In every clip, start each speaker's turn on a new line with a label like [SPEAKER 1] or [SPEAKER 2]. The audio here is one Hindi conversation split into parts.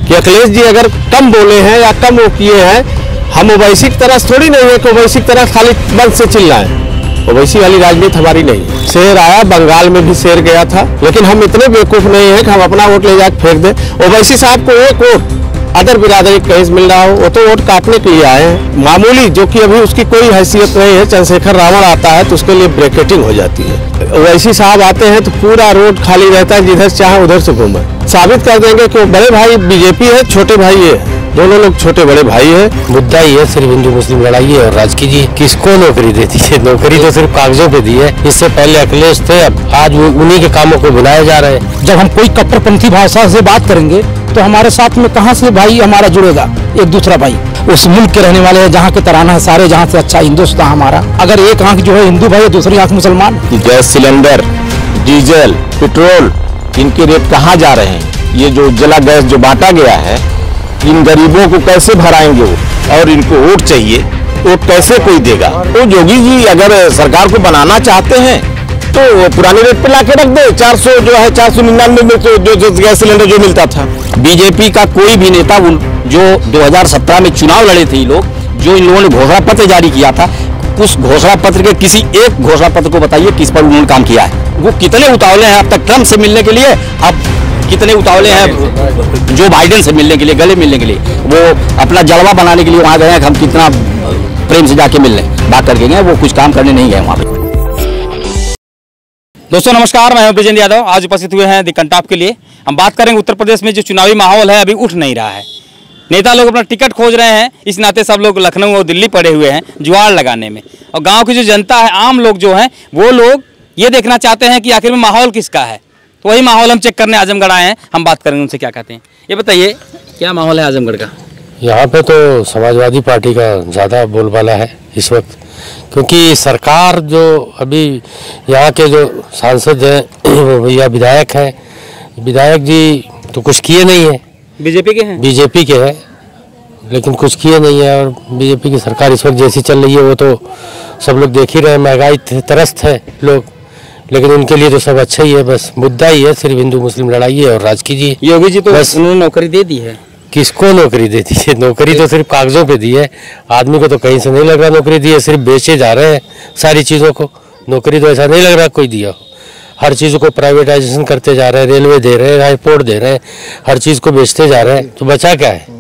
[SPEAKER 1] कि अखिलेश जी अगर कम बोले हैं या कम वो किए हैं, हम ओवैसी की तरह थोड़ी नहीं है कि ओवैसी की तरह खाली बंद से चिल्लाएं। ओवैसी वाली राजनीति हमारी नहीं। शेर आया, बंगाल में भी शेर गया था, लेकिन हम इतने बेवकूफ नहीं है कि हम अपना वोट ले जाकर फेंक दें। ओवैसी साहब को एक वोट अदर बिरादरी कहीं से मिल रहा हो, वो तो वोट काटने के लिए आए हैं मामूली, जो कि अभी उसकी कोई हैसियत नहीं है। चंद्रशेखर रावण आता है तो उसके लिए ब्रैकेटिंग हो जाती है। ओवैसी साहब आते हैं तो पूरा रोड खाली रहता है, जिधर चाहे उधर से घूमे। साबित कर देंगे कि बड़े भाई बीजेपी है, छोटे भाई ये है, दोनों लोग छोटे बड़े भाई है।
[SPEAKER 2] मुद्दा ही है सिर्फ हिंदू मुस्लिम लड़ाई है। और राजकी जी किसको नौकरी देती है? नौकरी तो सिर्फ कागजों पे दी है। इससे पहले अखिलेश थे, अब आज उन्हीं के कामों को बुलाए जा रहे हैं।
[SPEAKER 3] जब हम कोई कट्टरपंथी भाषा से बात करेंगे तो हमारे साथ में कहाँ से भाई हमारा जुड़ेगा एक दूसरा भाई? उस मुल्क के रहने वाले हैं जहाँ के तराना है सारे, जहाँ से अच्छा हिंदुस्तान हमारा। अगर एक आंख जो है हिंदू भाई, दूसरी आंख मुसलमान।
[SPEAKER 4] गैस सिलेंडर, डीजल, पेट्रोल, इनके रेट कहाँ जा रहे हैं? ये जो उज्ज्वला गैस जो बांटा गया है, इन गरीबों को कैसे भराएंगे वो? और इनको वोट चाहिए, वोट कैसे कोई देगा? तो योगी जी अगर सरकार को बनाना चाहते हैं तो पुराने रेट पे लाके रख दे। 400 जो है 499 में जो गैस सिलेंडर जो मिलता था।
[SPEAKER 5] बीजेपी का कोई भी नेता जो 2017 में चुनाव लड़े थे, लोग जो इन लोगों ने घोषणा पत्र जारी किया था, उस घोषणा पत्र के किसी एक घोषणा पत्र को बताइए किस पर उन्होंने काम किया है। वो कितने उतावले हैं अब तक ट्रंप से मिलने के लिए, अब कितने उतावले हैं जो बाइडेन से मिलने के लिए, गले मिलने के लिए। वो अपना जलवा बनाने के लिए वहां गए हैं कि हम कितना प्रेम से जाके मिलने बात करके गए, वो कुछ काम करने नहीं गए वहां पे।
[SPEAKER 6] दोस्तों नमस्कार, मैं हूं ब्रिजेंद्र यादव। आज उपस्थित हुए हैं दी कंटाप के लिए। हम बात करेंगे उत्तर प्रदेश में जो चुनावी माहौल है अभी उठ नहीं रहा है। नेता लोग अपना टिकट खोज रहे हैं, इस नाते सब लोग लखनऊ और दिल्ली पड़े हुए हैं जुआड़ लगाने में। और गांव की जो जनता है, आम लोग जो हैं, वो लोग ये देखना चाहते हैं कि आखिर में माहौल किसका है। तो वही माहौल हम चेक करने आजमगढ़ आए हैं। हम बात करेंगे उनसे क्या कहते हैं। ये बताइए क्या माहौल है आजमगढ़ का?
[SPEAKER 2] यहाँ पे तो समाजवादी पार्टी का ज़्यादा बोलबाला है इस वक्त, क्योंकि सरकार जो अभी यहाँ के जो सांसद हैं या विधायक हैं, विधायक जी तो कुछ किए नहीं है।
[SPEAKER 6] बीजेपी के हैं? बीजेपी
[SPEAKER 2] के हैं, लेकिन कुछ किए नहीं है। और बीजेपी की सरकार इस वक्त जैसी चल रही है वो तो सब लोग देख ही रहे हैं। महंगाई त्रस्त है लोग, लेकिन उनके लिए तो सब अच्छा ही है। बस मुद्दा ही है सिर्फ हिंदू मुस्लिम लड़ाई है। और राजकी जी,
[SPEAKER 6] योगी जी तो बस उन्होंने नौकरी दे दी है।
[SPEAKER 2] किसको नौकरी देती है? नौकरी तो सिर्फ कागजों पे दी है, आदमी को तो कहीं से नहीं लग रहा नौकरी दी है। सिर्फ बेचे जा रहे हैं सारी चीज़ों को। नौकरी तो ऐसा नहीं लग रहा कोई दिया हो। हर चीज़ को प्राइवेटाइजेशन करते जा रहे हैं, रेलवे दे रहे हैं, एयरपोर्ट दे रहे हैं, हर चीज़ को बेचते जा रहे हैं। तो बचा क्या है?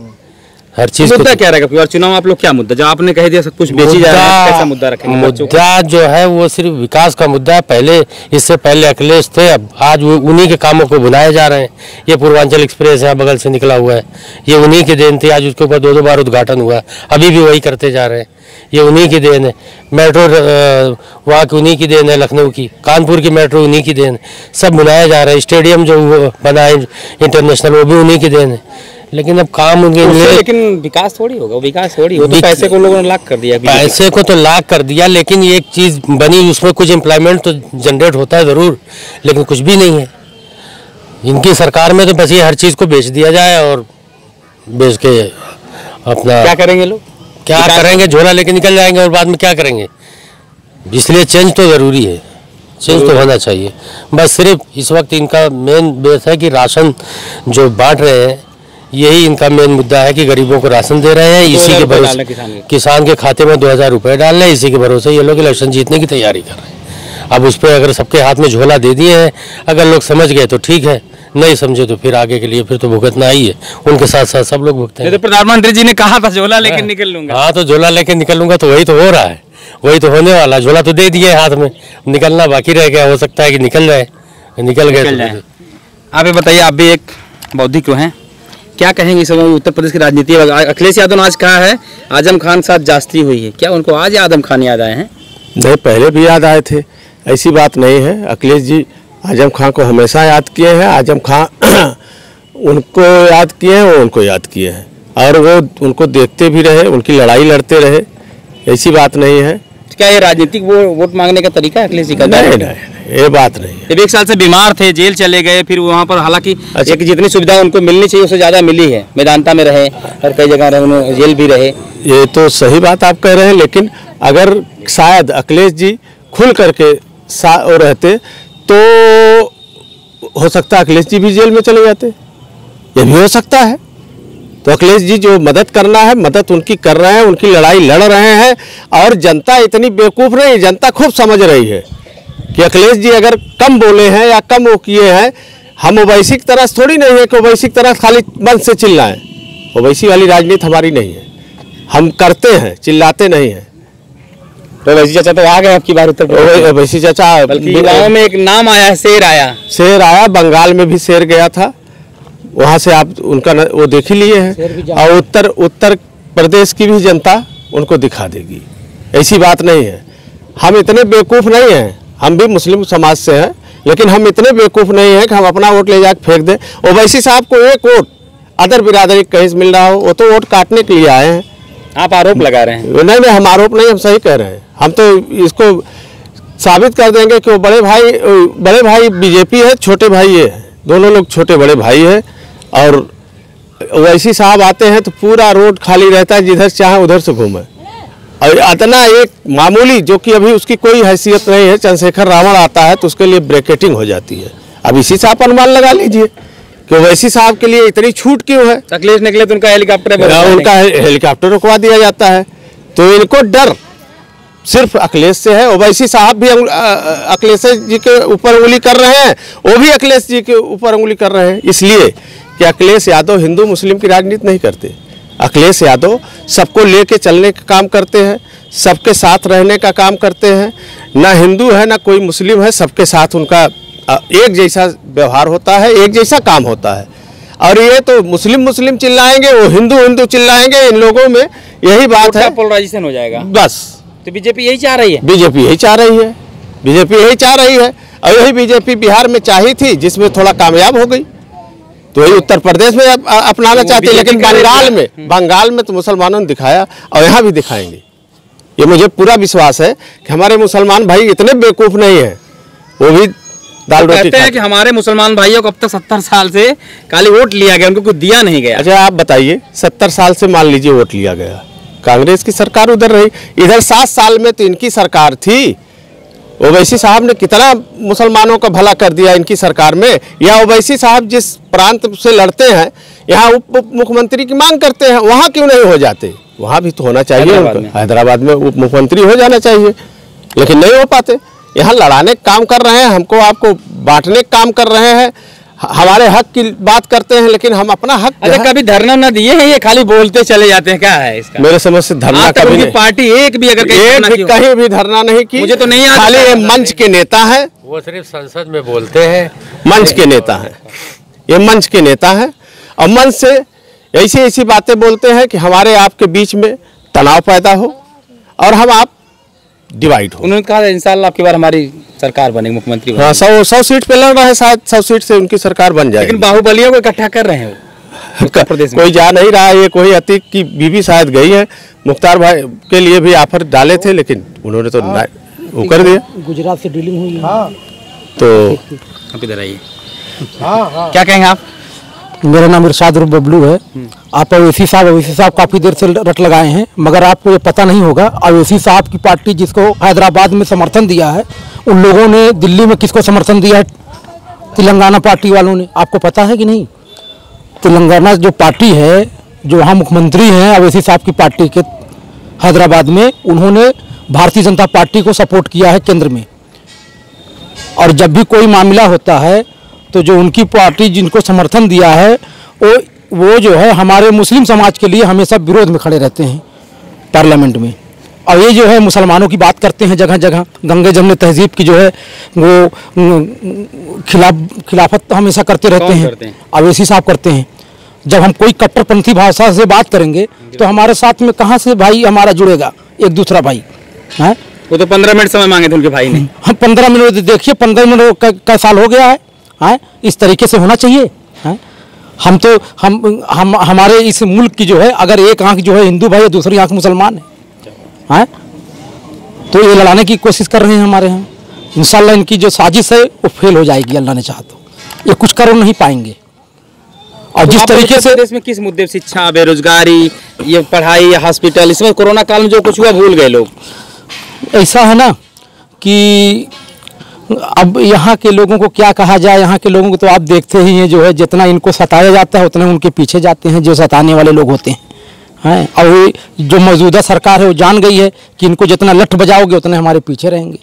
[SPEAKER 2] हर चीज
[SPEAKER 6] मुद्दा क्या रहेगा? और चुनाव आप लोग क्या मुद्दा, जो आपने कह दिया सब कुछ बेची जा रहा है, कैसा मुद्दा रखेंगे?
[SPEAKER 2] मुद्दा जो है वो सिर्फ विकास का मुद्दा है। पहले इससे पहले अखिलेश थे, अब आज वो उन्हीं के कामों को बुलाए जा रहे हैं। ये पूर्वांचल एक्सप्रेस यहाँ बगल से निकला हुआ है, ये उन्हीं की देन थी। आज उसके ऊपर 2-2 बार उद्घाटन हुआ, अभी भी वही करते जा रहे हैं। ये उन्हीं की देन है। मेट्रो वहाँ की उन्हीं की देन है, लखनऊ की, कानपुर की मेट्रो उन्हीं की देन है। सब बुलाया जा रहा है। स्टेडियम जो बना है इंटरनेशनल, वो भी उन्हीं की देन है। लेकिन अब काम उनके
[SPEAKER 6] लेकिन विकास थोड़ी होगा, विकास थोड़ी हो। तो पैसे को लोगों ने लाख कर दिया,
[SPEAKER 2] पैसे को तो लाख कर दिया, लेकिन एक चीज बनी, उसमें कुछ एम्प्लॉयमेंट तो जनरेट होता है जरूर, लेकिन कुछ भी नहीं है इनकी सरकार में। तो बस ये हर चीज को बेच दिया जाए और बेच के अपना
[SPEAKER 6] क्या करेंगे लोग?
[SPEAKER 2] क्या करेंगे? झोला लेके निकल जाएंगे और बाद में क्या करेंगे? इसलिए चेंज तो जरूरी है, चेंज तो होना चाहिए। बस सिर्फ इस वक्त इनका मेन बेस है कि राशन जो बांट रहे हैं, यही इनका मेन मुद्दा है कि गरीबों को राशन दे रहे हैं। इसी के भरोसे किसान के खाते में 2000 रुपये डाल रहे हैं। इसी के भरोसे ये लोग इलेक्शन जीतने की तैयारी कर रहे हैं। अब उस पर अगर सबके हाथ में झोला दे दिए हैं, अगर लोग समझ गए तो ठीक है, नहीं समझे तो फिर आगे के लिए फिर तो भुगतना ही है। उनके साथ साथ सब लोग भुगते हैं।
[SPEAKER 6] तो प्रधानमंत्री जी ने कहा था झोला लेके निकल लूंगा।
[SPEAKER 2] हाँ, तो झोला लेके निकलूंगा, तो वही तो हो रहा है, वही तो होने वाला। झोला तो दे दिए हाथ में, निकलना बाकी रह गया। हो सकता है कि निकल जाए, निकल गए।
[SPEAKER 6] आप ये बताइए, आप भी एक बौद्धिक हैं, क्या कहेंगे इस समय उत्तर प्रदेश की राजनीति? अखिलेश यादव ने आज कहा है आजम खान साथ जास्ती हुई है, क्या उनको आज आजम खान याद आए हैं?
[SPEAKER 1] नहीं, पहले भी याद आए थे, ऐसी बात नहीं है। अखिलेश जी आजम खान को हमेशा याद किए हैं। आजम खान उनको याद किए हैं, वो उनको याद किए हैं, और वो उनको देखते भी रहे, उनकी लड़ाई लड़ते रहे। ऐसी बात नहीं है।
[SPEAKER 6] क्या ये राजनीतिक वोट मांगने का तरीका है अखिलेश जी का?
[SPEAKER 1] नहीं, ये बात नहीं है।
[SPEAKER 6] जब 1 साल से बीमार थे, जेल चले गए, फिर वहाँ पर हालांकि अच्छा, जितनी सुविधा उनको मिलनी चाहिए उससे ज़्यादा मिली है। मैदानता में रहे, हर कई जगह रहे, उन्होंने जेल भी रहे।
[SPEAKER 1] ये तो सही बात आप कह रहे हैं, लेकिन अगर शायद अखिलेश जी खुल करके रहते तो हो सकता है अखिलेश जी भी जेल में चले जाते। ये भी हो सकता है। तो अखिलेश जी जो मदद करना है मदद उनकी कर रहे हैं, उनकी लड़ाई लड़ रहे हैं। और जनता इतनी बेवकूफ़ नहीं, जनता खूब समझ रही है कि अखिलेश जी अगर कम बोले हैं या कम वो किए हैं, हम ओवैसी की तरह थोड़ी नहीं है कि ओवैसी की तरह खाली मन से चिल्लाएं। ओवैसी वाली राजनीति हमारी नहीं है, हम करते हैं, चिल्लाते नहीं हैं।
[SPEAKER 6] तो ओवैसी चाचा तो आ गए आपकी बार उत्तर प्रदेश।
[SPEAKER 1] ओवैसी चाचा
[SPEAKER 6] बल्कि युवाओं में एक नाम आया है, शेर आया,
[SPEAKER 1] बंगाल में भी शेर गया था, वहाँ से आप उनका वो देख ही लिए हैं। और उत्तर प्रदेश की भी जनता उनको दिखा देगी, ऐसी बात नहीं है। हम इतने बेवकूफ़ नहीं हैं, हम भी मुस्लिम समाज से हैं, लेकिन हम इतने बेवकूफ़ नहीं हैं कि हम अपना वोट ले जाकर फेंक दें। ओवैसी साहब को एक वोट अदर बिरादरी कहीं से मिल रहा हो, वो तो वोट काटने के लिए आए हैं।
[SPEAKER 6] आप आरोप लगा रहे हैं?
[SPEAKER 1] नहीं, हम आरोप नहीं, हम सही कह रहे हैं। हम तो इसको साबित कर देंगे कि वो बड़े भाई बीजेपी है, छोटे भाई ये है, दोनों लोग छोटे बड़े भाई है। और ओवैसी साहब आते हैं तो पूरा रोड खाली रहता है, जिधर चाहे उधर से घूमे। और इतना एक मामूली, जो कि अभी उसकी कोई हैसियत नहीं है, चंद्रशेखर रावण आता है तो उसके लिए ब्रेकेटिंग हो जाती है। अब इसी से आप अनुमान लगा लीजिए कि ओवैसी साहब के लिए इतनी छूट क्यों है।
[SPEAKER 6] अखिलेश निकले तो उनका
[SPEAKER 1] हेलीकॉप्टर रुकवा दिया जाता है। तो इनको डर सिर्फ अखिलेश से है। ओवैसी साहब भी अखिलेश जी के ऊपर उंगली कर रहे हैं, वो भी अखिलेश जी के ऊपर उंगली कर रहे हैं, इसलिए कि अखिलेश यादव हिंदू मुस्लिम की राजनीति नहीं करते। अखिलेश यादव सबको लेके चलने का काम करते हैं, सबके साथ रहने का काम करते हैं। ना हिंदू है ना कोई मुस्लिम है, सबके साथ उनका एक जैसा व्यवहार होता है, एक जैसा काम होता है। और ये तो मुस्लिम चिल्लाएंगे, वो हिंदू चिल्लाएंगे, इन लोगों में यही बात है,
[SPEAKER 6] पोलराइजेशन हो जाएगा
[SPEAKER 1] बस।
[SPEAKER 6] तो बीजेपी यही चाह रही है?
[SPEAKER 1] बीजेपी यही चाह रही है, बीजेपी यही चाह रही है। और यही बीजेपी बिहार में चाही थी, जिसमें थोड़ा कामयाब हो गई, तो यही उत्तर प्रदेश में अपनाना चाहती है। लेकिन बंगाल में तो मुसलमानों ने दिखाया, और यहाँ भी दिखाएंगे। ये मुझे पूरा विश्वास है कि हमारे मुसलमान भाई इतने बेवकूफ़ नहीं है, वो भी दाल रोटी
[SPEAKER 6] कहते हैं कि हमारे मुसलमान भाइयों को अब तक 70 साल से खाली वोट लिया गया, उनको कुछ दिया नहीं गया।
[SPEAKER 1] अच्छा आप बताइए, 70 साल से मान लीजिए वोट लिया गया, कांग्रेस की सरकार उधर रही, इधर 7 साल में तो इनकी सरकार थी। ओवैसी साहब ने कितना मुसलमानों का भला कर दिया इनकी सरकार में। या ओवैसी साहब जिस प्रांत से लड़ते हैं, यहाँ उप मुख्यमंत्री की मांग करते हैं, वहाँ क्यों नहीं हो जाते? वहाँ भी तो होना चाहिए, हैदराबाद में उप मुख्यमंत्री हो जाना चाहिए, लेकिन नहीं हो पाते। यहाँ लड़ाने का काम कर रहे हैं, हमको आपको बांटने का काम कर रहे हैं, हमारे हक की बात करते हैं, लेकिन हम अपना हक।
[SPEAKER 6] अच्छा, कभी धरना न दिए हैं, ये खाली बोलते चले जाते हैं, क्या है इसका?
[SPEAKER 1] मेरे समझ से धरना कभी नहीं,
[SPEAKER 6] पार्टी एक भी अगर
[SPEAKER 1] कहीं भी धरना नहीं की,
[SPEAKER 6] मुझे तो नहीं आता।
[SPEAKER 1] खाली ये मंच के नेता हैं,
[SPEAKER 2] वो सिर्फ संसद में बोलते हैं,
[SPEAKER 1] मंच के नेता हैं, ये मंच के नेता हैं। और मंच से ऐसी बातें बोलते हैं कि हमारे आपके बीच में तनाव पैदा हो और हम आप डिवाइड हो।
[SPEAKER 6] उन्होंने कहा इंशाल्लाह आपकी बार हमारी सरकार बनेगी, मुख्यमंत्री बनेगी।
[SPEAKER 1] हाँ, 100 सीट पे लड़ रहे हैं, शायद 100 सीट से उनकी सरकार बन जाएगी।
[SPEAKER 6] लेकिन बाहुबलियों को इकट्ठा कर रहे हैं उत्तर प्रदेश में।
[SPEAKER 1] कोई जा नहीं रहा है, ये कोई अतीक की बीवी शायद गई है, मुख्तार भाई के लिए भी ऑफर डाले थे, लेकिन उन्होंने तो वो कर दिया।
[SPEAKER 3] गुजरात से डीलिंग हुई है।
[SPEAKER 1] तो
[SPEAKER 6] आप इधर आइए, क्या कहेंगे आप?
[SPEAKER 3] मेरा नाम इरशाद उर्फ बबलू है। आप ओवैसी साहब काफ़ी देर से रट लगाए हैं, मगर आपको ये पता नहीं होगा ओवैसी साहब की पार्टी जिसको हैदराबाद में समर्थन दिया है, उन लोगों ने दिल्ली में किसको समर्थन दिया है? तेलंगाना पार्टी वालों ने। आपको पता है कि नहीं? तेलंगाना जो पार्टी है, जो वहाँ मुख्यमंत्री हैं ओवैसी साहब की पार्टी के हैदराबाद में, उन्होंने भारतीय जनता पार्टी को सपोर्ट किया है केंद्र में। और जब भी कोई मामला होता है तो जो उनकी पार्टी जिनको समर्थन दिया है, वो जो है हमारे मुस्लिम समाज के लिए हमेशा विरोध में खड़े रहते हैं पार्लियामेंट में। और ये जो है मुसलमानों की बात करते हैं जगह जगह, गंगे जमने तहजीब की जो है वो खिलाफत हमेशा करते रहते हैं। ओवैसी साहब करते हैं। जब हम कोई कट्टरपंथी भाषा से बात करेंगे तो हमारे साथ में कहाँ से भाई हमारा जुड़ेगा एक दूसरा भाई है?
[SPEAKER 6] वो तो 15 मिनट समय मांगे थे उनके भाई ने।
[SPEAKER 3] हम 15 मिनट देखिए, 15 मिनट का साल हो गया है। इस तरीके से होना चाहिए। हम तो हमारे इस मुल्क की जो है, अगर एक आंख जो है हिंदू भाई है, दूसरी आंख मुसलमान है, तो ये लड़ाने की कोशिश कर रहे हैं हमारे यहाँ। इंशाल्लाह इनकी जो साजिश है वो फेल हो जाएगी, अल्लाह ने चाहा तो। ये कुछ कर नहीं पाएंगे। और जिस तरीके से
[SPEAKER 6] देश में किस मुद्दे, शिक्षा, बेरोजगारी, ये पढ़ाई, हॉस्पिटल, इसमें कोरोना काल में जो कुछ हुआ भूल गए लोग।
[SPEAKER 3] ऐसा है ना कि अब यहाँ के लोगों को क्या कहा जाए, यहाँ के लोगों को तो आप देखते ही हैं, जो है जितना इनको सताया जाता है उतने उनके पीछे जाते हैं जो सताने वाले लोग होते हैं। और जो मौजूदा सरकार है वो जान गई है कि इनको जितना लठ बजाओगे उतने हमारे पीछे रहेंगे।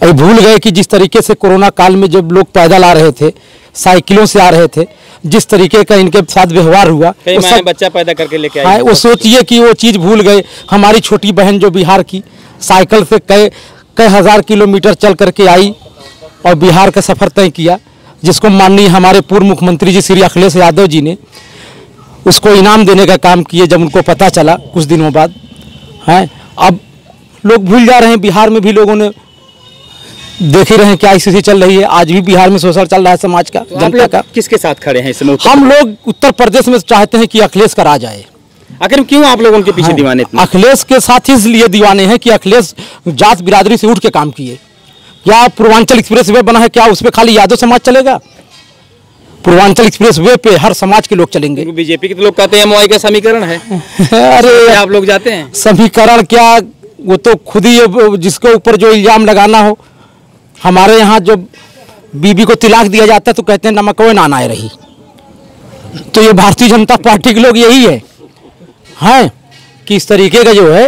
[SPEAKER 3] और भूल गए कि जिस तरीके से कोरोना काल में जब लोग पैदल आ रहे थे, साइकिलों से आ रहे थे, जिस तरीके का इनके साथ व्यवहार हुआ,
[SPEAKER 6] बच्चा पैदा करके लेके आए,
[SPEAKER 3] वो सोचिए कि वो चीज़ भूल गए। हमारी छोटी बहन जो बिहार की साइकिल से कई हज़ार किलोमीटर चल करके आई और बिहार का सफ़र तय किया, जिसको माननीय हमारे पूर्व मुख्यमंत्री जी श्री अखिलेश यादव जी ने उसको इनाम देने का काम किए जब उनको पता चला कुछ दिनों बाद। अब लोग भूल जा रहे हैं। बिहार में भी लोगों ने देख ही रहे हैं क्या स्थिति चल रही है। आज भी बिहार में शोषण चल रहा है समाज का, जनता का।
[SPEAKER 6] किसके साथ खड़े हैं इस समय?
[SPEAKER 3] हम लोग उत्तर प्रदेश में चाहते हैं कि अखिलेश का राज आए।
[SPEAKER 6] आखिर क्यों आप लोग उनके पीछे दीवाने इतने?
[SPEAKER 3] अखिलेश के साथ इसलिए दीवाने हैं कि अखिलेश जात बिरादरी से उठ के काम किए। क्या पूर्वांचल एक्सप्रेस वे बना है, क्या उस पर खाली यादव समाज चलेगा? पूर्वांचल एक्सप्रेस वे पे हर समाज के लोग चलेंगे।
[SPEAKER 6] बीजेपी के तो लोग कहते हैं एमओआई का समीकरण है।
[SPEAKER 3] अरे
[SPEAKER 6] आप लोग जाते हैं?
[SPEAKER 3] समीकरण क्या, वो तो खुद ही जिसके ऊपर जो इल्जाम लगाना हो। हमारे यहाँ जो बीबी को तिलाक दिया जाता है तो कहते हैं नमक वो नानाए रही। तो ये भारतीय जनता पार्टी के लोग यही है कि इस तरीके का जो है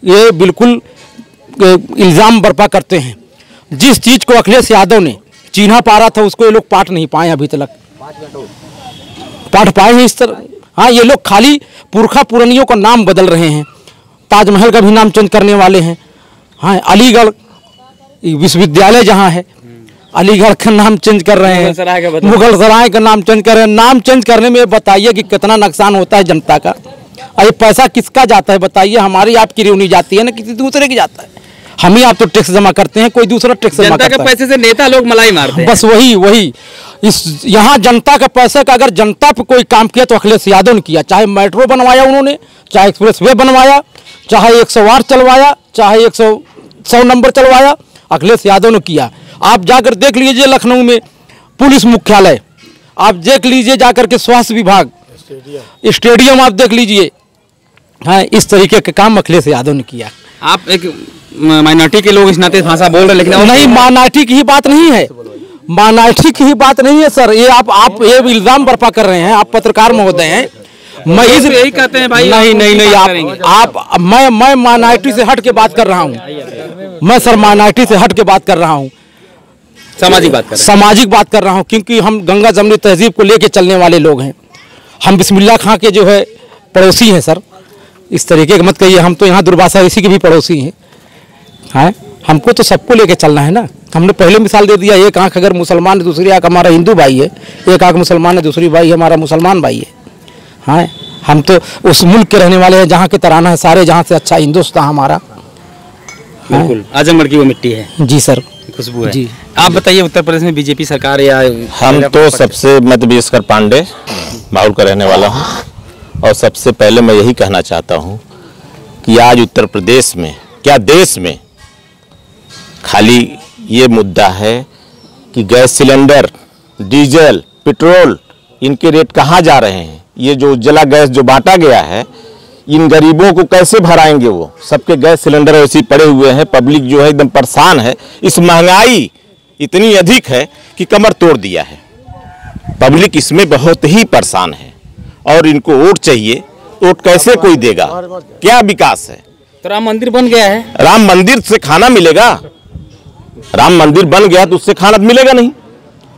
[SPEAKER 3] ये बिल्कुल इल्ज़ाम बर्पा करते हैं। जिस चीज़ को अखिलेश यादव ने चिन्हा पा रहा था उसको ये लोग पाट नहीं पाए अभी तक। पाट पाए हैं इस तरह। ये लोग खाली पुरखा पुरानियों का नाम बदल रहे हैं। ताजमहल का भी नाम चेंज करने वाले हैं। अलीगढ़ विश्वविद्यालय जहाँ है, अलीगढ़ का नाम चेंज कर रहे हैं, मुगल सराय का नाम चेंज कर रहे हैं। नाम चेंज करने में बताइए कि कितना नुकसान होता है जनता का। ये पैसा किसका जाता है बताइए? हमारी आपकी रेवन्यू जाती है ना, किसी दूसरे की जाता है। हम ही आप तो टैक्स जमा करते हैं, कोई दूसरा टैक्स जमा करता है।
[SPEAKER 6] जनता के पैसे से नेता लोग मलाई मारते हैं।
[SPEAKER 3] बस वही इस यहाँ जनता का पैसा का अगर जनता पे कोई काम किया तो अखिलेश यादव ने किया। चाहे मेट्रो बनवाया उन्होंने, चाहे एक्सप्रेस वे बनवाया, चाहे 108 चलवाया, चाहे 100 नंबर चलवाया, अखिलेश यादव ने किया। आप जाकर देख लीजिए लखनऊ में पुलिस मुख्यालय, आप देख लीजिए जाकर के स्वास्थ्य विभाग, स्टेडियम आप देख लीजिए। इस तरीके के काम अखिलेश यादव ने किया।
[SPEAKER 6] आप एक माइनॉरिटी के लोग इस नाते भाषा बोल रहे हैं, लेकिन
[SPEAKER 3] नहीं, माइनॉरिटी की ही बात नहीं है। माइनॉरिटी की ही बात नहीं है सर। ये आप ये इल्जाम बर्पा कर रहे हैं। आप पत्रकार महोदय हैं। मैं
[SPEAKER 6] यही कहते हैं भाई।
[SPEAKER 3] नहीं आप मैं माइनॉरिटी से हट के बात कर रहा हूँ। मैं सर माइनॉरिटी से हट के बात कर रहा हूँ। सामाजिक बात कर रहा हूँ, क्योंकि हम गंगा जमनी तहजीब को लेके चलने वाले लोग हैं। हम बिस्मिल्लाह खां के जो है पड़ोसी हैं सर। इस तरीके का मत कहिए। हम तो यहाँ दुर्वासा ऋषि के भी पड़ोसी हैं। हमको तो सबको लेके चलना है ना। हमने पहले मिसाल दे दिया, एक आंख अगर मुसलमान है, दूसरी आंख हमारा हिंदू भाई है। एक आंख मुसलमान है, दूसरी भाई हमारा मुसलमान भाई है। हम तो उस मुल्क के रहने वाले हैं जहाँ के तराना है सारे जहाँ से अच्छा हिंदुस्तान हमारा।
[SPEAKER 6] बिल्कुल आजमगढ़ की वो मिट्टी है।
[SPEAKER 3] जी सर,
[SPEAKER 6] खुशबू है जी। आप बताइए उत्तर प्रदेश में बीजेपी सरकार या
[SPEAKER 4] हम तो सबसे मैं बीएसकर पांडे माहौल का रहने वाला हूँ। और सबसे पहले मैं यही कहना चाहता हूँ कि आज उत्तर प्रदेश में क्या देश में खाली ये मुद्दा है कि गैस सिलेंडर, डीजल, पेट्रोल, इनके रेट कहाँ जा रहे हैं। ये जो उज्ज्वला गैस जो बांटा गया है, इन गरीबों को कैसे भराएंगे? वो सबके गैस सिलेंडर ऐसे पड़े हुए हैं। पब्लिक जो है एकदम परेशान है। इस महंगाई इतनी अधिक है कि कमर तोड़ दिया है। पब्लिक इसमें बहुत ही परेशान है और इनको वोट चाहिए। वोट कैसे कोई देगा? क्या विकास है?
[SPEAKER 6] तो राम मंदिर बन गया है।
[SPEAKER 4] राम मंदिर से खाना मिलेगा? राम मंदिर बन गया तो उससे खाना मिलेगा नहीं।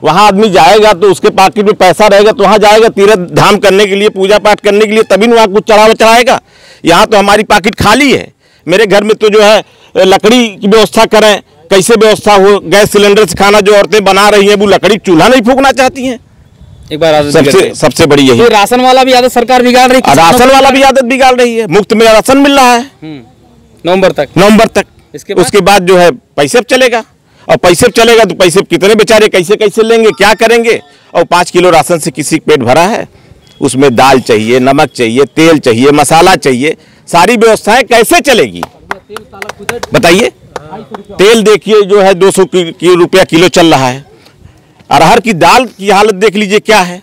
[SPEAKER 4] वहां आदमी जाएगा तो उसके पॉकेट में पैसा रहेगा तो वहां जाएगा तीर्थ धाम करने के लिए, पूजा पाठ करने के लिए, तभी वहां कुछ चढ़ाएगा। यहाँ तो हमारी पॉकेट खाली है। मेरे घर में तो जो है लकड़ी की व्यवस्था करें, कैसे व्यवस्था हो? गैस सिलेंडर से खाना जो औरतें बना रही हैं वो लकड़ी चूल्हा नहीं फूकना चाहती हैं।
[SPEAKER 6] एक बार
[SPEAKER 4] सबसे बड़ी यही।
[SPEAKER 6] राशन वाला भी आदत सरकार बिगाड़ रही है।
[SPEAKER 4] राशन वाला भी आदत बिगाड़ रही है। मुफ्त में राशन मिल रहा है नवंबर तक। उसके बाद जो है पैसे चलेगा, और पैसे चलेगा तो पैसे कितने बेचारे कैसे लेंगे, क्या करेंगे? और 5 किलो राशन से किसी पेट भरा है? उसमें दाल चाहिए, नमक चाहिए, तेल चाहिए, मसाला चाहिए, सारी व्यवस्थाएं कैसे चलेगी बताइए? तेल देखिए जो है 200 रुपया किलो चल रहा है। अरहर की दाल की हालत देख लीजिए क्या है।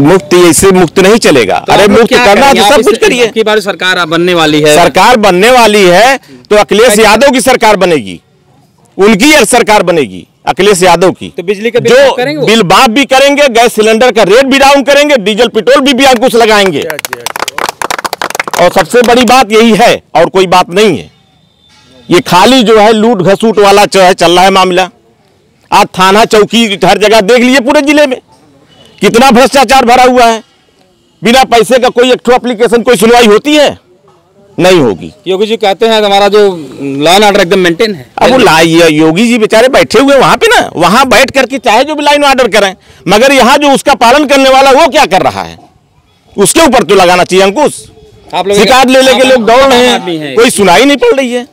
[SPEAKER 4] मुफ्त ऐसे मुफ्त नहीं चलेगा।
[SPEAKER 6] तो
[SPEAKER 4] अरे मुफ्त करना है तो सब कुछ करिए।
[SPEAKER 6] की बार सरकार बनने वाली है।
[SPEAKER 4] सरकार बनने वाली है तो अखिलेश यादव की सरकार बनेगी। उनकी एक सरकार बनेगी, अखिलेश यादव की।
[SPEAKER 6] तो बिजली का बिल
[SPEAKER 4] जो
[SPEAKER 6] माफ करेंगे वो?
[SPEAKER 4] बिल माफ भी करेंगे, गैस सिलेंडर का रेट भी डाउन करेंगे, डीजल पेट्रोल भी अंकुश लगाएंगे। और सबसे बड़ी बात यही है और कोई बात नहीं है। ये खाली जो है लूट घसूट वाला चल रहा है मामला। आज थाना चौकी हर जगह देख लिए पूरे जिले में कितना भ्रष्टाचार भरा हुआ है। बिना पैसे का कोई एक एप्लीकेशन कोई सुनवाई होती है? नहीं होगी।
[SPEAKER 6] योगी जी कहते हैं हमारा जो लॉ एंड ऑर्डर एकदम मेंटेन है।
[SPEAKER 4] अब वो योगी जी बेचारे बैठे हुए वहां पे ना, वहां बैठ करके चाहे जो भी लाइन ऑर्डर करें, मगर यहाँ जो उसका पालन करने वाला वो क्या कर रहा है, उसके ऊपर तो लगाना चाहिए अंकुश।
[SPEAKER 6] आप लोग
[SPEAKER 4] शिकायत ले लेके लोग दौड़ रहे हैं, कोई सुनाई नहीं पड़ रही है।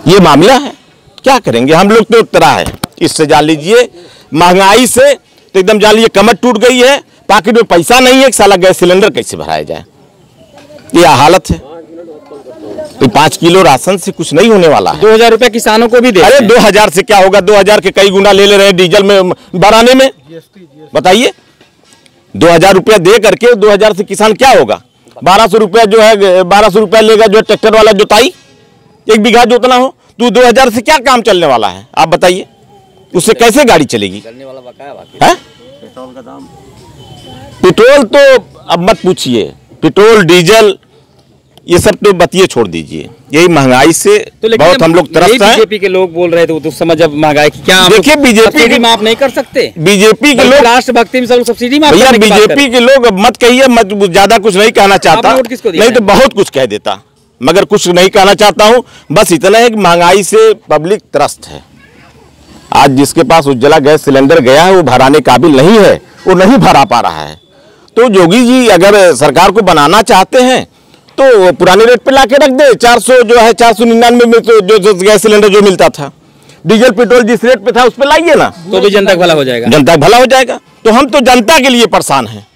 [SPEAKER 4] ये मामला है, क्या करेंगे हम लोग? तो तरह है, इससे जान लीजिए महंगाई से तो एकदम जान लीजिए कमर टूट गई है। पॉकेट में पैसा नहीं है, साला गैस सिलेंडर कैसे भराया जाए, ये हालत है। तो 5 किलो राशन से कुछ नहीं होने वाला है।
[SPEAKER 6] 2000 रुपए किसानों को भी दे।
[SPEAKER 4] अरे 2000 से क्या होगा? 2000 के कई गुना ले रहे हैं डीजल में बढ़ाने में। बताइए 2000 रुपया दे करके 2000 से किसान क्या होगा? 1200 रुपया जो है 1200 रुपया लेगा जो ट्रैक्टर वाला जोताई, 1 बीघा जोतना हो तो 2000 से क्या काम चलने वाला है? आप बताइए, उससे कैसे गाड़ी चलेगी? पेट्रोल तो अब मत पूछिए, पेट्रोल डीजल ये सब तो बतिए छोड़ दीजिए। यही महंगाई से तो बहुत हम लोग त्रस्त हैं।
[SPEAKER 6] बीजेपी के लोग बोल रहे थे उस समय जब महंगाई की, क्या
[SPEAKER 4] देखिए बीजेपी
[SPEAKER 6] माफ नहीं कर सकते?
[SPEAKER 4] बीजेपी के लोग
[SPEAKER 6] राष्ट्रभक्ति में सब सब्सिडी माफ
[SPEAKER 4] भैया, बीजेपी के लोग मत कहिए, मत ज्यादा कुछ नहीं कहना चाहता, नहीं तो बहुत कुछ कह देता, मगर कुछ नहीं कहना चाहता हूँ। बस इतना है कि महंगाई से पब्लिक त्रस्त है। आज जिसके पास उज्ज्वला गैस सिलेंडर गया है वो भराने काबिल नहीं है, वो नहीं भरा पा रहा है। तो योगी जी अगर सरकार को बनाना चाहते हैं तो पुराने रेट पे लाके रख दे। 400 जो है 499 में तो जो गैस सिलेंडर जो मिलता था, डीजल पेट्रोल जिस रेट पे था उस पे लाइए ना,
[SPEAKER 6] तो भी जनता का भला हो जाएगा।
[SPEAKER 4] जनता का भला हो जाएगा। तो हम तो जनता के लिए परेशान हैं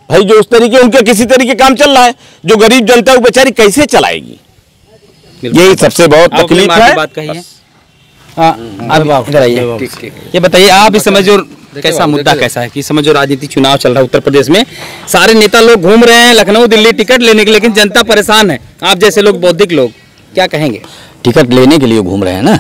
[SPEAKER 4] भाई, जो उस तरीके उनके किसी तरीके काम चल रहा है, जो गरीब जनता वो बेचारी कैसे चलाएगी, यही सबसे बहुत तकलीफ है।
[SPEAKER 6] बात कही है। ये बताइए आप इस समय जो कैसा मुद्दा कैसा है कि इस समय जो राजनीतिक चुनाव चल रहा है उत्तर प्रदेश में, सारे नेता लोग घूम रहे हैं लखनऊ दिल्ली टिकट लेने के, लेकिन जनता परेशान है। आप जैसे लोग बौद्धिक लोग क्या कहेंगे?
[SPEAKER 5] टिकट लेने के लिए घूम रहे हैं ना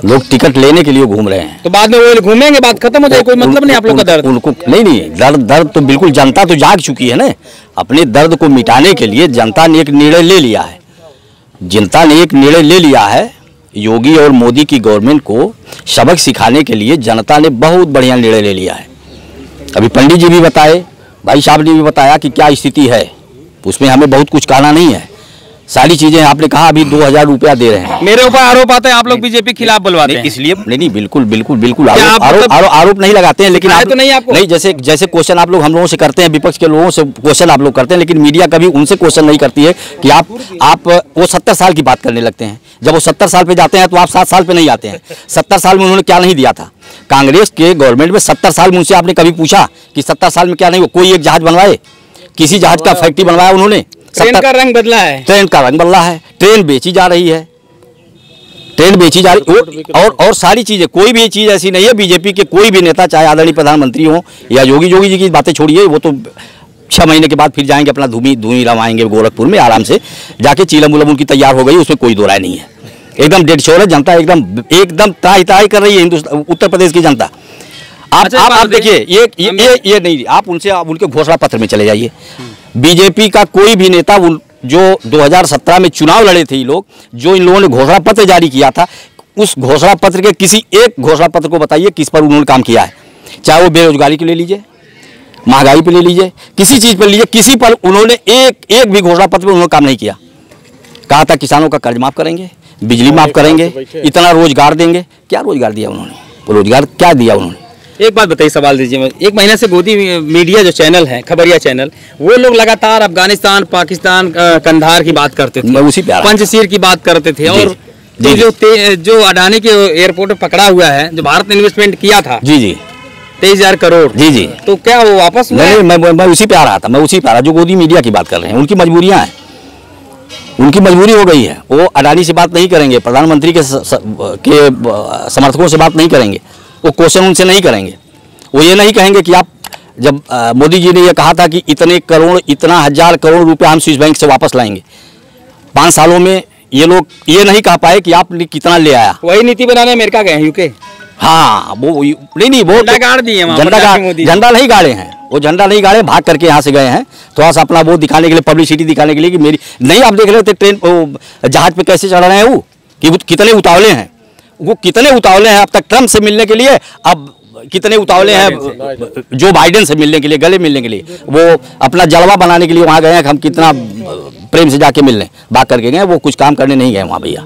[SPEAKER 5] लोग, टिकट लेने के लिए घूम रहे हैं,
[SPEAKER 6] तो बाद में वो घूमेंगे, बात खत्म हो जाए, कोई मतलब नहीं आप लोग का दर्द।
[SPEAKER 5] उनको नहीं दर्द तो बिल्कुल जनता तो जाग चुकी है ना। अपने दर्द को मिटाने के लिए जनता ने एक निर्णय ले लिया है। जनता ने एक निर्णय ले लिया है, योगी और मोदी की गवर्नमेंट को सबक सिखाने के लिए जनता ने बहुत बढ़िया निर्णय ले लिया है। अभी पंडित जी भी बताए, भाई साहब ने भी बताया कि क्या स्थिति है, उसमें हमें बहुत कुछ कहना नहीं है। सारी चीजें आपने कहा, अभी 2000 रुपया दे रहे हैं।
[SPEAKER 6] मेरे ऊपर आरोप आता है आप लोग बीजेपी खिलाफ बुलवाते हैं,
[SPEAKER 5] इसलिए नहीं बिल्कुल आरोप नहीं लगाते हैं, लेकिन
[SPEAKER 6] तो नहीं आपको
[SPEAKER 5] नहीं, जैसे क्वेश्चन आप लोग हम लोगों से करते हैं, विपक्ष के लोगों से क्वेश्चन आप लोग करते हैं, लेकिन मीडिया कभी उनसे क्वेश्चन नहीं करती है कि आप वो 70 साल की बात करने लगते हैं। जब वो 70 साल पे जाते हैं तो आप 7 साल पे नहीं आते हैं। 70 साल में उन्होंने क्या नहीं दिया था? कांग्रेस के गवर्नमेंट में 70 साल में उनसे आपने कभी पूछा कि 70 साल में क्या नहीं हुआ? कोई एक जहाज बनवाए? किसी जहाज का फैक्ट्री बनवाया उन्होंने?
[SPEAKER 6] ट्रेन का रंग बदला है,
[SPEAKER 5] ट्रेन का रंग बदला है, ट्रेन बेची जा रही है, ट्रेन बेची जा रही और सारी चीजें, कोई भी चीज ऐसी नहीं है। बीजेपी के कोई भी नेता, चाहे आदरणीय प्रधानमंत्री हो या योगी जी की बातें छोड़िए, वो तो 6 महीने के बाद फिर जाएंगे अपना धूमी रमाएंगे गोरखपुर में आराम से जाके, चीलम उलम उनकी तैयार हो गई, उसमें कोई दो राय नहीं है। एकदम डेढ़ शोर है, जनता एकदम त्राही कर रही है हिंदुस्तान उत्तर प्रदेश की जनता। आप देखिए ये नहीं, आप उनके घोषणा पत्र में चले जाइए। बीजेपी का कोई भी नेता जो 2017 में चुनाव लड़े थे ये लोग, जो इन लोगों ने घोषणा पत्र जारी किया था, उस घोषणा पत्र के किसी एक घोषणा पत्र को बताइए किस पर उन्होंने काम किया है। चाहे वो बेरोजगारी के ले लीजिए, महंगाई पे ले लीजिए, किसी चीज पर लीजिए, किसी पर उन्होंने एक भी घोषणा पत्र पर उन्होंने काम नहीं किया। कहा था किसानों का कर्ज माफ करेंगे, बिजली माफ करेंगे, इतना रोजगार देंगे। क्या रोजगार दिया उन्होंने? रोजगार क्या दिया उन्होंने?
[SPEAKER 6] एक बात बताइए, सवाल दीजिए। एक महीने से गोदी मीडिया जो चैनल है, खबरिया चैनल, वो लोग लगातार अफगानिस्तान, पाकिस्तान, कंधार की बात करते थे,
[SPEAKER 5] उसी पे
[SPEAKER 6] पंचशीर की बात करते थे, और जो अडानी के एयरपोर्ट पे पकड़ा हुआ है, जो भारत ने इन्वेस्टमेंट किया था,
[SPEAKER 5] जी
[SPEAKER 6] 23,000 करोड़,
[SPEAKER 5] जी
[SPEAKER 6] तो क्या वो वापस?
[SPEAKER 5] मैं उसी पे आ रहा था, जो गोदी मीडिया की बात कर रहे हैं, उनकी मजबूरियां हैं, उनकी मजबूरी हो गई है। वो अडानी से बात नहीं करेंगे, प्रधानमंत्री के समर्थकों से बात नहीं करेंगे, वो क्वेश्चन उनसे नहीं करेंगे। वो ये नहीं कहेंगे कि आप, जब मोदी जी ने ये कहा था कि इतने करोड़, इतना 1000 करोड़ रुपए हम स्विस बैंक से वापस लाएंगे, 5 सालों में ये लोग ये नहीं कह पाए कि आपने कितना ले आया।
[SPEAKER 6] वही नीति बनाने अमेरिका गए हैं, यूके।
[SPEAKER 5] हाँ वो नहीं वो
[SPEAKER 6] झंडा गाड़ दिए वहाँ पर जाके मोदी जी।
[SPEAKER 5] झंडा नहीं गाड़े हैं, वो झंडा नहीं गाड़े, भाग करके यहाँ से गए हैं थोड़ा सा अपना वो दिखाने के लिए, पब्लिसिटी दिखाने के लिए कि मेरी नहीं। आप देख रहे थे ट्रेन जहाज पे कैसे चढ़ रहे हैं वो, कि वो कितने उतावले हैं, वो कितने उतावले हैं अब तक ट्रम्प से मिलने के लिए, अब कितने उतावले हैं जो बाइडेन से मिलने के लिए, गले मिलने के लिए। वो अपना जलवा बनाने के लिए वहाँ गए हैं, हम कितना प्रेम से जाके मिलने भाग करके गए, वो कुछ काम करने नहीं गए वहाँ भैया।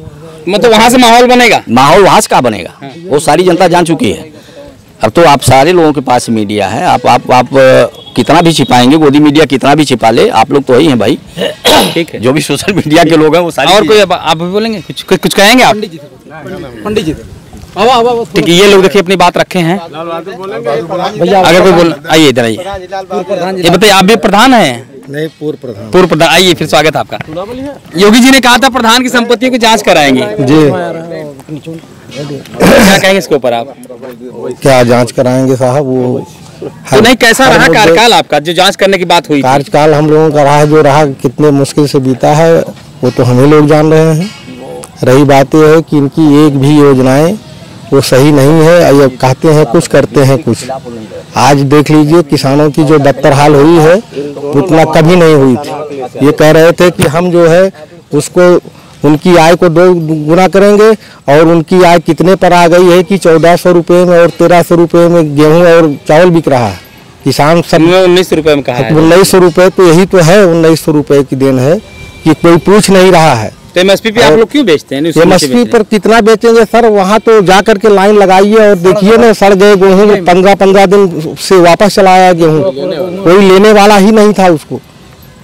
[SPEAKER 6] मतलब वहाँ से माहौल बनेगा,
[SPEAKER 5] माहौल वहाँ से क्या बनेगा, वो सारी जनता जान चुकी है। अब तो आप सारे लोगों के पास मीडिया है, आप कितना भी छिपाएंगे, गोदी मीडिया कितना भी छिपा ले, आप लोग तो वही हैं भाई।
[SPEAKER 6] ठीक है,
[SPEAKER 5] जो भी सोशल मीडिया के लोग हैं वो सारे।
[SPEAKER 6] और कोई आप भी बोलेंगे, कुछ कहेंगे आप?
[SPEAKER 3] पंडित जी
[SPEAKER 6] ठीक है, ये लोग देखिए अपनी बात रखे हैं। अगर कोई बोल, आइए इधर आइए, ये बताइए आप भी प्रधान हैं?
[SPEAKER 7] नहीं, पूर्व प्रधान।
[SPEAKER 6] पूर्व प्रधान, आइए फिर स्वागत है आपका। योगी जी ने कहा था प्रधान की संपत्तियों की जांच कराएंगे
[SPEAKER 7] जी,
[SPEAKER 6] क्या कहेंगे इसके ऊपर आप?
[SPEAKER 7] क्या जांच कराएंगे साहब? वो
[SPEAKER 6] तो नहीं, कैसा रहा कार्यकाल आपका जो जांच करने की बात हुई?
[SPEAKER 7] कार्यकाल हम लोगों का रहा जो रहा, कितने मुश्किल से बीता है वो तो हम ही लोग जान रहे हैं। रही बात यह है कि इनकी एक भी योजनाएं वो सही नहीं है, ये कहते हैं कुछ करते हैं कुछ। आज देख लीजिए किसानों की जो बदतर हाल हुई है उतना कभी नहीं हुई थी। ये कह रहे थे कि हम जो है उसको उनकी आय को 2 गुना करेंगे, और उनकी आय कितने पर आ गई है कि 1400 रुपये में और 1300 रुपये में गेहूं और चावल बिक रहा है। किसान सब
[SPEAKER 6] 1900 रुपये में कहा है।
[SPEAKER 7] 1900 रुपये, तो यही तो है 1900 रुपये की देन है कि कोई पूछ नहीं रहा है।
[SPEAKER 6] तो एमएसपी पे आप लोग क्यों बेचते हैं?
[SPEAKER 7] एमएसपी पर कितना बेचेंगे सर? वहाँ तो जा करके लाइन लगाइए और देखिए ना, सड़ गए गेहूँ 15-15 दिन से वापस चला आया गेहूँ, कोई लेने वाला ही नहीं था उसको,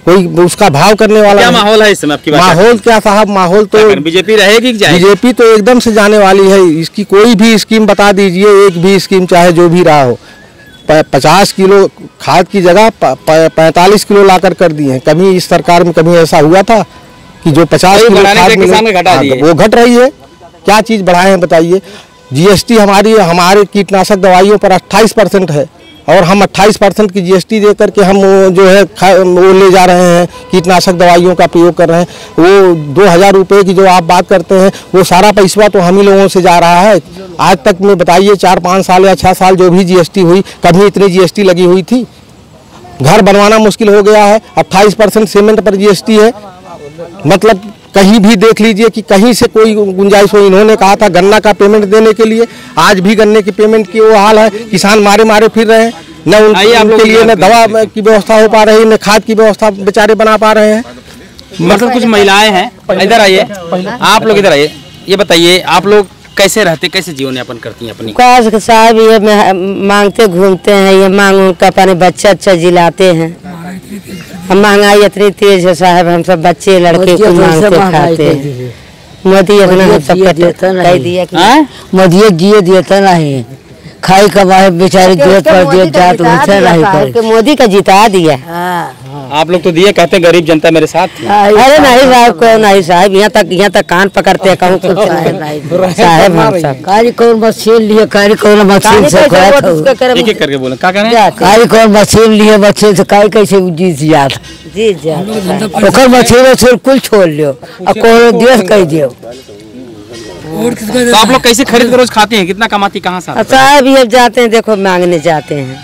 [SPEAKER 7] कोई उसका भाव करने वाला।
[SPEAKER 6] क्या माहौल है इस समय आपकी बात?
[SPEAKER 7] माहौल क्या साहब, माहौल तो
[SPEAKER 6] बीजेपी रहेगी कि जाएगी?
[SPEAKER 7] बीजेपी तो एकदम से जाने वाली है। इसकी कोई भी स्कीम बता दीजिए, एक भी स्कीम चाहे जो भी रहा हो। 50 किलो खाद की जगह 45 किलो लाकर कर दिए हैं। कभी इस सरकार में कभी ऐसा हुआ था कि जो 50 किलो खाद मिले, वो घट रही है। क्या चीज़ बढ़ाए हैं बताइए? जीएसटी हमारे कीटनाशक दवाइयों पर 28% है, और हम 28% की जीएसटी दे करके हम जो है वो ले जा रहे हैं, कीटनाशक दवाइयों का प्रयोग कर रहे हैं। वो 2000 रुपये की जो आप बात करते हैं, वो सारा पैसा तो हम ही लोगों से जा रहा है। आज तक में बताइए 4-5 साल या 6 साल जो भी जीएसटी हुई, कभी इतनी जीएसटी लगी हुई थी? घर बनवाना मुश्किल हो गया है, 28% सीमेंट पर जीएसटी है। मतलब कहीं भी देख लीजिए कि कहीं से कोई गुंजाइश हो। इन्होंने कहा था गन्ना का पेमेंट देने के लिए, आज भी गन्ने की पेमेंट की वो हाल है। किसान मारे फिर रहे हैं, न उनके लिए न दवा की व्यवस्था हो पा रही, न खाद की व्यवस्था बेचारे बना पा रहे हैं।
[SPEAKER 6] मतलब कुछ महिलाएं हैं, इधर आइए, आप लोग इधर आइए, ये बताइए आप लोग कैसे रहते, कैसे जीवन यापन करती हैं अपनी?
[SPEAKER 8] काश साहब ये मांगते घूमते हैं, ये मांग का अपने बच्चा जिलाते हैं। महंगाई इतनी तेज है साहब, हम सब बच्चे लड़के को मांगते खाते हैं। मोदी अपना हम सब कह दिया कि
[SPEAKER 9] मोदी जिए देता नहीं, खाई कमाए बेचारे जरूरत पर देख जात नहीं,
[SPEAKER 8] मोदी का जिता दिया।
[SPEAKER 6] आप लोग तो दिए, कहते गरीब जनता मेरे साथ थी।
[SPEAKER 8] अरे नहीं साहब, को नहीं साहब, यहाँ तक कान पकड़ते हैं, कहूँ कुछ साहब हम सब
[SPEAKER 9] कारी कौन मशीन लिए, कारी कौन मशीन से
[SPEAKER 6] एक एक करके बोले, क्या करें?
[SPEAKER 9] कारी कौन मशीन लिए, मशीन से कारी कैसे जीत जात,
[SPEAKER 8] जीत जात
[SPEAKER 9] ओकर मशीन से कुल छोड़ लियो और कौन देश कह दियो।
[SPEAKER 6] तो आप लोग कैसे खरीद कर रोज खाते हैं? कितना कमाती, कहाँ से?
[SPEAKER 8] साहब ये जाते हैं, देखो मांगने जाते हैं।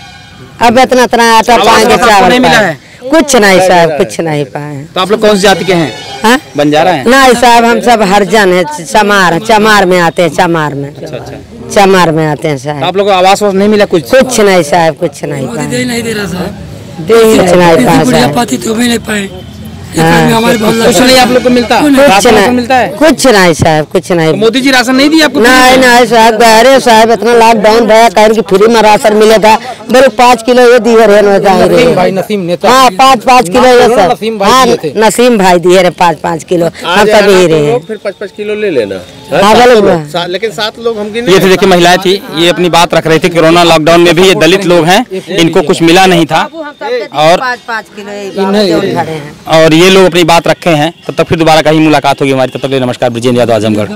[SPEAKER 8] अब इतना आटा पाएंगे, चावल मिला है? कुछ नहीं साहब, कुछ नहीं पाए।
[SPEAKER 6] तो आप लोग कौन सी जाति के हैं?
[SPEAKER 8] हाँ?
[SPEAKER 6] बंजारा हैं?
[SPEAKER 8] नहीं साहब, हम सब हरिजन है। चमार में आते हैं, चमार में। चमार में आते हैं साहब।
[SPEAKER 6] आप लोग को आवास नहीं मिला? कुछ
[SPEAKER 8] नहीं साहब, कुछ नहीं पाए,
[SPEAKER 9] नहीं दे रहा साहब,
[SPEAKER 8] कुछ नहीं
[SPEAKER 9] पाए।
[SPEAKER 6] कुछ नहीं आप लोग को मिलता? मिलता है?
[SPEAKER 8] कुछ नहीं साहब, कुछ नहीं।
[SPEAKER 6] मोदी जी राशन नहीं दिया आपको?
[SPEAKER 8] नहीं साहब, अरे साहब इतना लॉकडाउन भया, कह कि फ्री में राशन मिले था। मेरे 5 किलो ये दिए रहे
[SPEAKER 3] भाई नसीम नेता,
[SPEAKER 8] हाँ 5-5 किलो ये सर, हाँ नसीम भाई दिए रहे 5-5 किलो, हम सब ही रहे।
[SPEAKER 1] फिर 5-5 किलो ले लेना।
[SPEAKER 7] लेकिन 7 लोग हम
[SPEAKER 6] ये थे, देखिए महिलाएं थी, ये अपनी बात रख रही थी। कोरोना लॉकडाउन में भी ये दलित लोग हैं, इनको कुछ मिला नहीं था, और
[SPEAKER 8] 5-5 किलो
[SPEAKER 6] और ये लोग अपनी बात रखे हैं। तब तक फिर दोबारा कहीं मुलाकात होगी हमारी, तब तक नमस्कार। ब्रिजेंद्र यादव, आजमगढ़।